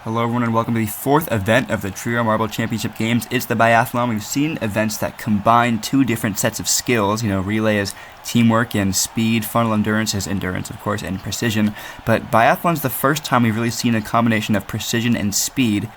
Hello everyone and welcome to the fourth event of the Trio Marble Championship Games. It's the Biathlon. We've seen events that combine two different sets of skills. Relay is teamwork and speed, funnel endurance is endurance, of course, and precision. But Biathlon's the first time we've really seen a combination of precision and speed.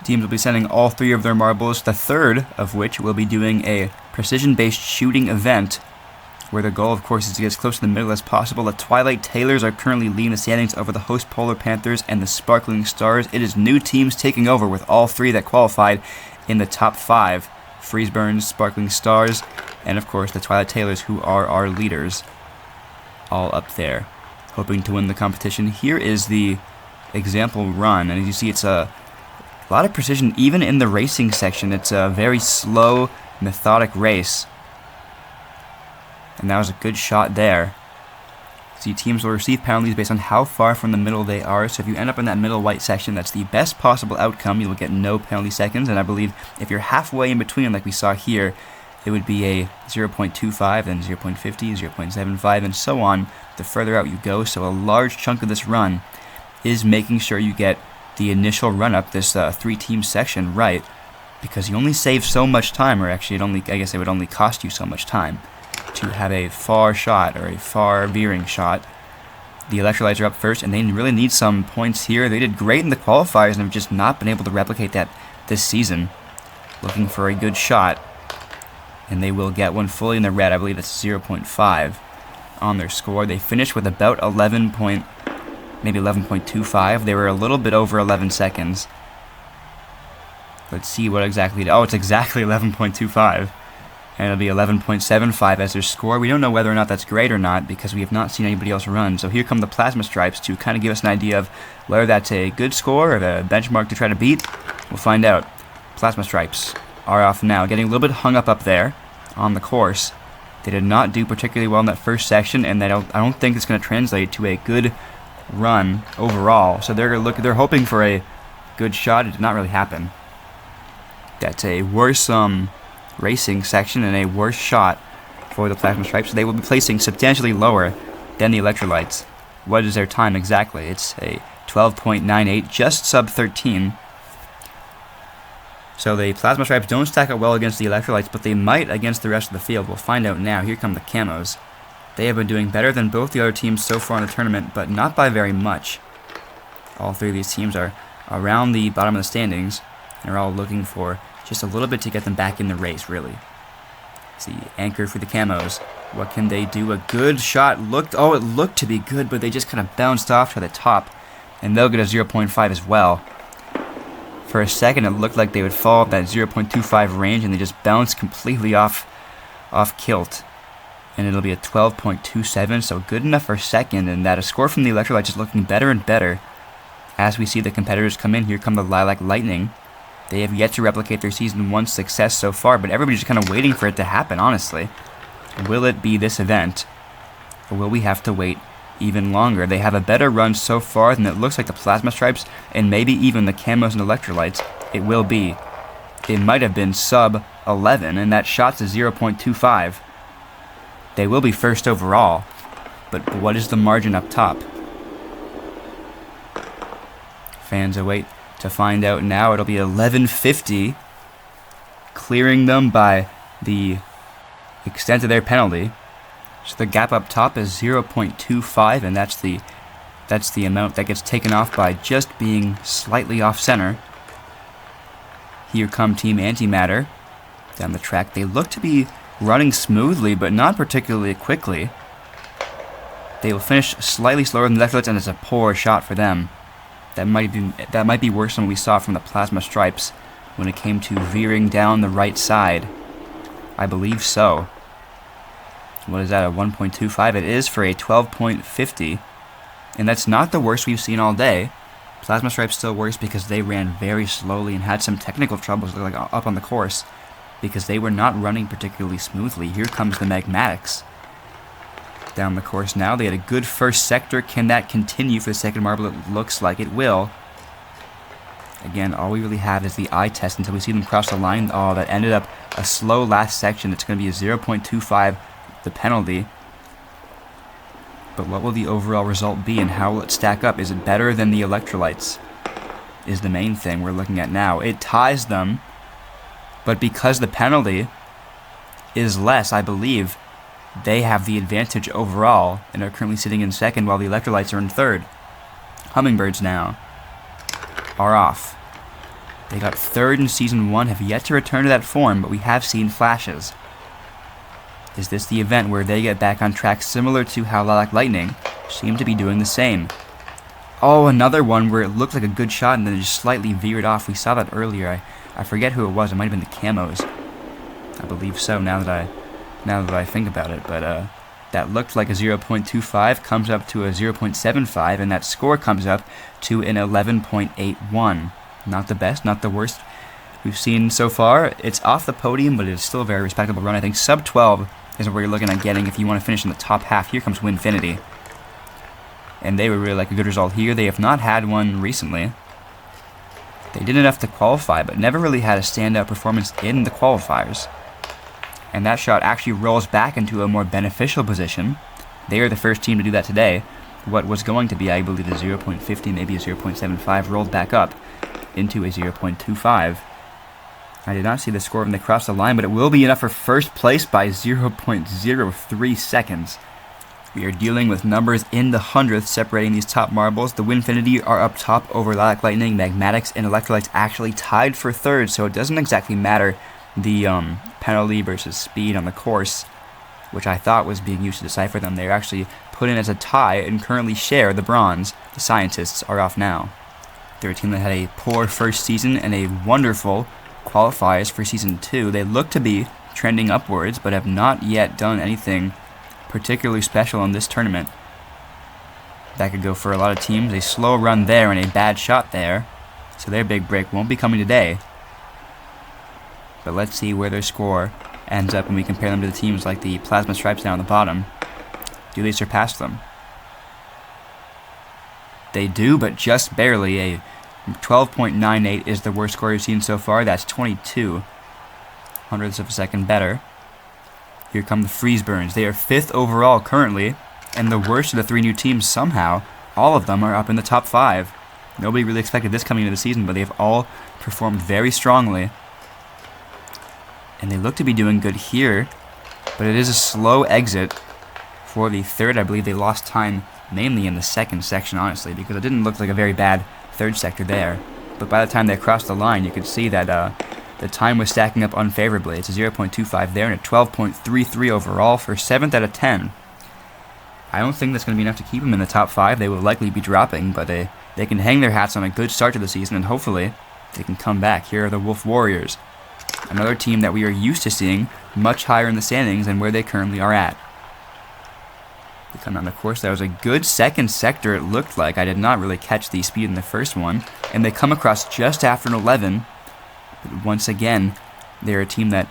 Teams will be sending all three of their marbles, the third of which will be doing a precision-based shooting event, where the goal, of course, is to get as close to the middle as possible. The Twilight Tailors are currently leading the standings over the host Polar Panthers and the Sparkling Stars. It is new teams taking over with all three that qualified in the top five. Freezeburns, Sparkling Stars, and of course the Twilight Tailors, who are our leaders, all up there, hoping to win the competition. Here is the example run, and as you see, it's a lot of precision even in the racing section. It's a very slow, methodic race. And that was a good shot there. See, teams will receive penalties based on how far from the middle they are. So if you end up in that middle white section, that's the best possible outcome. You will get no penalty seconds. And I believe if you're halfway in between, like we saw here, it would be a 0.25, then 0.50, 0.75, and so on, the further out you go. So a large chunk of this run is making sure you get the initial run-up, this three-team section, right. Because you only save so much time, or actually I guess it would only cost you so much time to have a far shot or a far veering shot. The electrolytes are up first, and they really need some points here. They did great in the qualifiers and have just not been able to replicate that this season. Looking for a good shot, and they will get one fully in the red. I believe it's 0.5 on their score. They finished with about 11.25. They were a little bit over 11 seconds. Let's see what exactly. Oh, it's exactly 11.25. And it'll be 11.75 as their score. We don't know whether or not that's great or not because we have not seen anybody else run. So here come the plasma stripes to kind of give us an idea of whether that's a good score or a benchmark to try to beat. We'll find out. Plasma stripes are off now, getting a little bit hung up there on the course. They did not do particularly well in that first section, and I don't think it's going to translate to a good run overall. So they're hoping for a good shot. It did not really happen. That's a worse racing section and a worse shot for the plasma stripes. So they will be placing substantially lower than the electrolytes. What is their time exactly? It's a 12.98, just sub 13. So the plasma stripes don't stack up well against the electrolytes, but they might against the rest of the field. We'll find out now. Here come the camos. They have been doing better than both the other teams so far in the tournament, but not by very much. All three of these teams are around the bottom of the standings and are all looking for just a little bit to get them back in the race, really. See, anchor for the camos. What can they do? A good shot looked to be good, but they just kind of bounced off to the top, and they'll get a 0.5 as well. For a second, it looked like they would fall at that 0.25 range, and they just bounced completely off kilt. And it'll be a 12.27, so good enough for second, and that a score from the electrolytes is looking better and better. As we see the competitors come in, here come the Lilac Lightning. They have yet to replicate their Season 1 success so far, but everybody's just kind of waiting for it to happen, honestly. Will it be this event, or will we have to wait even longer? They have a better run so far than it looks like the plasma stripes, and maybe even the camos and electrolytes. It will be. It might have been sub 11, and that shot's a 0.25. They will be first overall, but what is the margin up top? Fans await to find out now. It'll be 11.50, clearing them by the extent of their penalty. So the gap up top is 0.25, and that's the amount that gets taken off by just being slightly off center. Here come Team Antimatter down the track. They look to be running smoothly, but not particularly quickly. They will finish slightly slower than the electrolytes, and it's a poor shot for them. That might be worse than what we saw from the plasma stripes when it came to veering down the right side. I believe so. What is that, a 1.25? It is for a 12.50. And that's not the worst we've seen all day. Plasma stripes still worse because they ran very slowly and had some technical troubles up on the course because they were not running particularly smoothly. Here comes the Magmatics down the course now. They had a good first sector. Can that continue for the second marble? It looks like it will. Again, all we really have is the eye test until we see them cross the line. Oh, that ended up a slow last section. It's going to be a 0.25, the penalty. But what will the overall result be, and how will it stack up? Is it better than the electrolytes? is the main thing we're looking at now. It ties them, but because the penalty is less, I believe they have the advantage overall and are currently sitting in second while the Electrolytes are in third. Hummingbirds now are off. They got third in Season 1, have yet to return to that form, but we have seen flashes. Is this the event where they get back on track, similar to how Lilac Lightning seem to be doing the same? Oh, another one where it looked like a good shot and then it just slightly veered off. We saw that earlier. I forget who it was. It might have been the Camos. I believe so, now that I think about it. But that looked like a 0.25, comes up to a 0.75, and that score comes up to an 11.81. Not the best, not the worst we've seen so far. It's off the podium, but it's still a very respectable run. I think sub 12 is what you're looking at getting if you want to finish in the top half. Here comes Winfinity. And they would really like a good result here. They have not had one recently. They did enough to qualify, but never really had a standout performance in the qualifiers. And that shot actually rolls back into a more beneficial position. They are the first team to do that today. What was going to be, I believe, a 0.50, maybe a 0.75, rolled back up into a 0.25. I did not see the score when they crossed the line, but it will be enough for first place by 0.03 seconds. We are dealing with numbers in the hundredths separating these top marbles. The Winfinity are up top over Lilac Lightning. Magmatics and Electrolytes actually tied for third, so it doesn't exactly matter the penalty versus speed on the course, which I thought was being used to decipher them. They're actually put in as a tie and currently share the bronze. The Scientists are off now. They're a team that had a poor first season and a wonderful qualifiers for Season 2. They look to be trending upwards, but have not yet done anything particularly special in this tournament. That could go for a lot of teams. A slow run there and a bad shot there, so their big break won't be coming today. But let's see where their score ends up when we compare them to the teams like the Plasma Stripes down on the bottom. Do they surpass them? They do, but just barely. A 12.98 is the worst score we've seen so far. That's 22 hundredths of a second better. Here come the Freezeburns. They are 5th overall currently, and the worst of the 3 new teams somehow. All of them are up in the top 5. Nobody really expected this coming into the season, but they've all performed very strongly. And they look to be doing good here, but it is a slow exit for the third. I believe they lost time mainly in the second section, honestly, because it didn't look like a very bad third sector there. But by the time they crossed the line, you could see that the time was stacking up unfavorably. It's a 0.25 there and a 12.33 overall for 7th out of 10. I don't think that's going to be enough to keep them in the top 5. They will likely be dropping, but they can hang their hats on a good start to the season, and hopefully they can come back. Here are the Wolf Warriors, another team that we are used to seeing much higher in the standings than where they currently are at. They come down the course. That was a good second sector, it looked like. I did not really catch the speed in the first one. And they come across just after an 11. But once again, they're a team that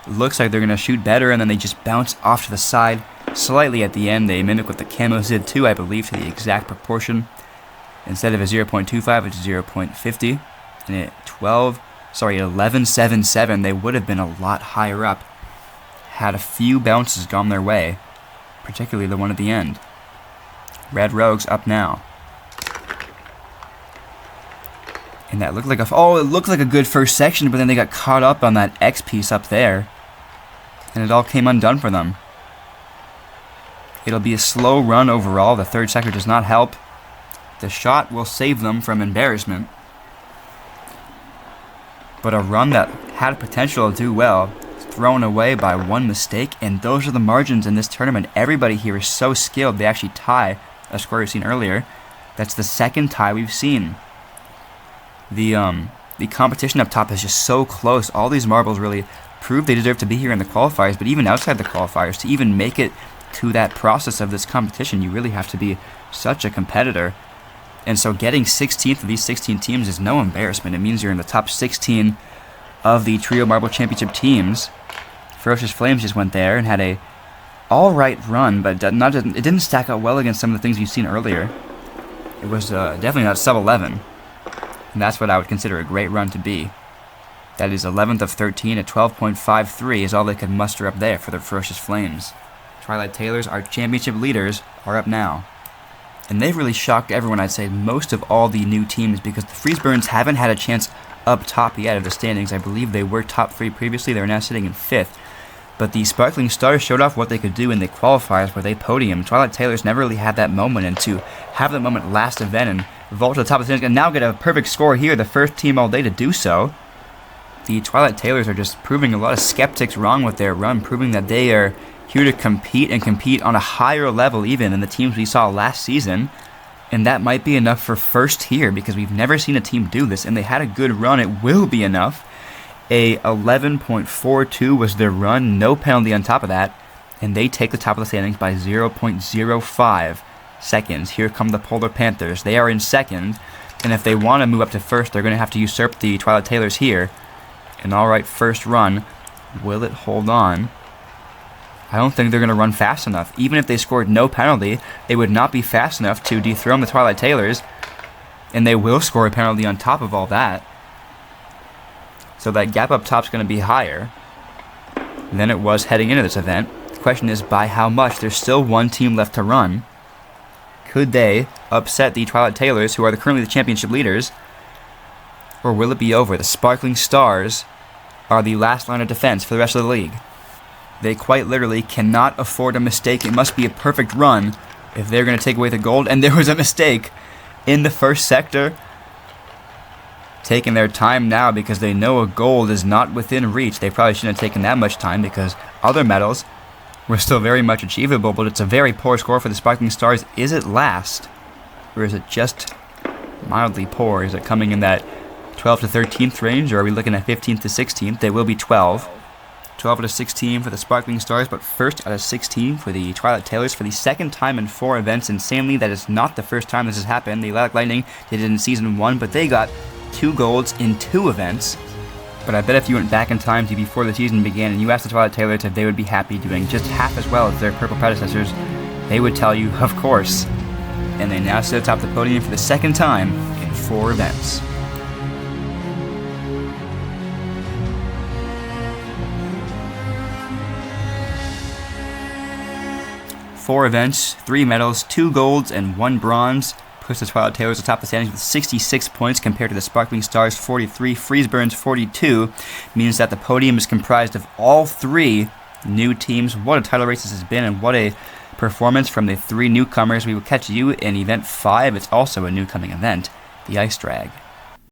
looks like they're going to shoot better, and then they just bounce off to the side slightly at the end. They mimic what the Camos did too, I believe, to the exact proportion. Instead of a 0.25, it's 0.50. And at 11.77, they would have been a lot higher up had a few bounces gone their way, particularly the one at the end. Red Rogues up now. And that looked like it looked like a good first section, but then they got caught up on that X piece up there, and it all came undone for them. It'll be a slow run overall. The third sector does not help. The shot will save them from embarrassment, but a run that had potential to do well, thrown away by one mistake, and those are the margins in this tournament. Everybody here is so skilled. They actually tie a score we've seen earlier. That's the second tie we've seen. The competition up top is just so close. All these marbles really prove they deserve to be here in the qualifiers, but even outside the qualifiers, to even make it to that process of this competition, you really have to be such a competitor. And so getting 16th of these 16 teams is no embarrassment. It means you're in the top 16 of the Trio Marble Championship teams. Ferocious Flames just went there and had a alright run, but it didn't stack up well against some of the things you've seen earlier. It was definitely not sub-11, and that's what I would consider a great run to be. That is 11th of 13 at 12.53 is all they could muster up there for the Ferocious Flames. Twilight Tailors, our championship leaders, are up now. And they've really shocked everyone, I'd say, most of all the new teams, because the Freezeburns haven't had a chance up top yet of the standings. I believe they were top 3 previously. They're now sitting in 5th. But the Sparkling Stars showed off what they could do in the qualifiers where they podium. Twilight Tailors never really had that moment, and to have that moment last event and vault to the top of the standings and now get a perfect score here, the first team all day to do so. The Twilight Tailors are just proving a lot of skeptics wrong with their run, proving that they are here to compete and compete on a higher level even than the teams we saw last season. And that might be enough for first here, because we've never seen a team do this, and they had a good run. It will be enough. A 11.42 was their run, no penalty on top of that, and they take the top of the standings by 0.05 seconds. Here come the Polar Panthers. They are in second, and if they want to move up to first, they're going to have to usurp the Twilight Tailors here. An alright first run. Will it hold on? I don't think they're going to run fast enough. Even if they scored no penalty, they would not be fast enough to dethrone the Twilight Tailors, and they will score a penalty on top of all that. So that gap up top is going to be higher than it was heading into this event. The question is, by how much? There's still one team left to run. Could they upset the Twilight Tailors, who are currently the championship leaders? Or will it be over? The Sparkling Stars are the last line of defense for the rest of the league. They quite literally cannot afford a mistake. It must be a perfect run if they're going to take away the gold. And there was a mistake in the first sector. Taking their time now because they know a gold is not within reach. They probably shouldn't have taken that much time because other medals were still very much achievable, but it's a very poor score for the Sparkling Stars. Is it last? Or is it just mildly poor? Is it coming in that 12th to 13th range, or are we looking at 15th to 16th? They will be 12. 12 out of 16 for the Sparkling Stars, but first out of 16 for the Twilight Tailors for the second time in 4 events. Insanely, that is not the first time this has happened. The Atlantic Lightning did it in Season 1, but they got 2 golds in 2 events. But I bet if you went back in time to before the season began and you asked the Twilight Tailors if they would be happy doing just half as well as their purple predecessors, they would tell you, of course. And they now sit atop the podium for the second time in 4 events. Four events, 3 medals, 2 golds, and 1 bronze. Puts the Twilight Tailors atop the standings with 66 points compared to the Sparkling Stars 43, Freezeburns 42. Means that the podium is comprised of all 3 new teams. What a title race this has been, and what a performance from the 3 newcomers. We will catch you in Event 5. It's also a newcoming event, the Ice Drag.